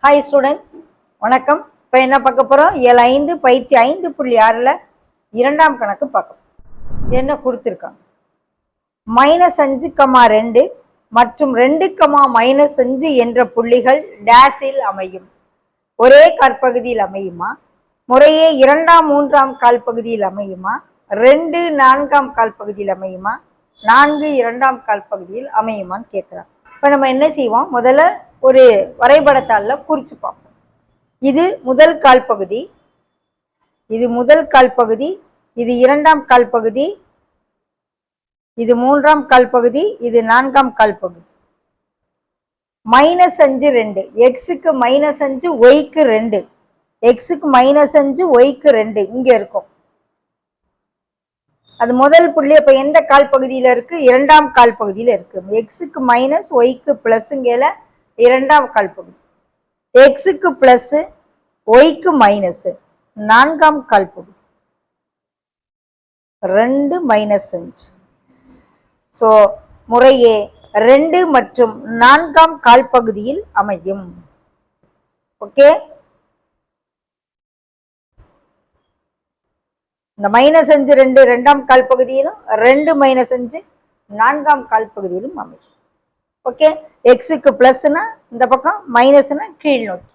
Hi students, வணக்கம். இப்போ என்ன பார்க்க போகிறோம்? 7-5 பயிற்சி 5.6ல் இரண்டாம் கணக்கு பார்க்க போகிறோம். என்ன கொடுத்துருக்காங்க? -5,2 மற்றும் 2, என்ற புள்ளிகள் டேஸில் அமையும். ஒரே காற்பகுதியில் அமையுமா? முறையே 2ஆம் 3ஆம் கால்பகுதியில் அமையுமா? 2 4ஆம் கால்பகுதியில் அமையுமா? 4 2ஆம் கால்பகுதியில் அமையுமான்னு கேட்குறாங்க. இப்போ நம்ம என்ன செய்வோம்? முதல்ல ஒரு வரைபடத்தாளில் குறித்து பார்ப்போம். இது முதல் கால்பகுதி, இது முதல் கால்பகுதி, இது 2ஆம் கால்பகுதி, இது 3ஆம் கால்பகுதி, இது 4ஆம் கால்பகுதி. -5 2, எக்ஸுக்கு -5 ஒய்க்கு 2, எக்ஸுக்கு -5 ஒய்க்கு 2 இங்கே இருக்கும். அது முதல் புள்ளி. அப்போ எந்த கால்பகுதியில் இருக்குது? 2ஆம் கால்பகுதியில் இருக்குது. எக்ஸுக்கு மைனஸ் ஒய்க்கு ப்ளஸ்ஸுங்கல 2ஆம் கால்பகுதி, எக்ஸுக்கு ப்ளஸ்ஸு ஒய்க்கு மைனஸு 4ஆம் கால்பகுதி, 2 -5. ஸோ முறையே 2 மற்றும் 4ஆம் கால்பகுதியில் அமையும். ஓகே, இந்த -5 2 2ஆம் கால்பகுதியிலும் 2 -5 4ஆம் கால்பகுதியிலும் அமையும். ஓகே, எக்ஸுக்கு ப்ளஸ்னா இந்த பக்கம், மைனஸ்னா கீழ் நோக்கி.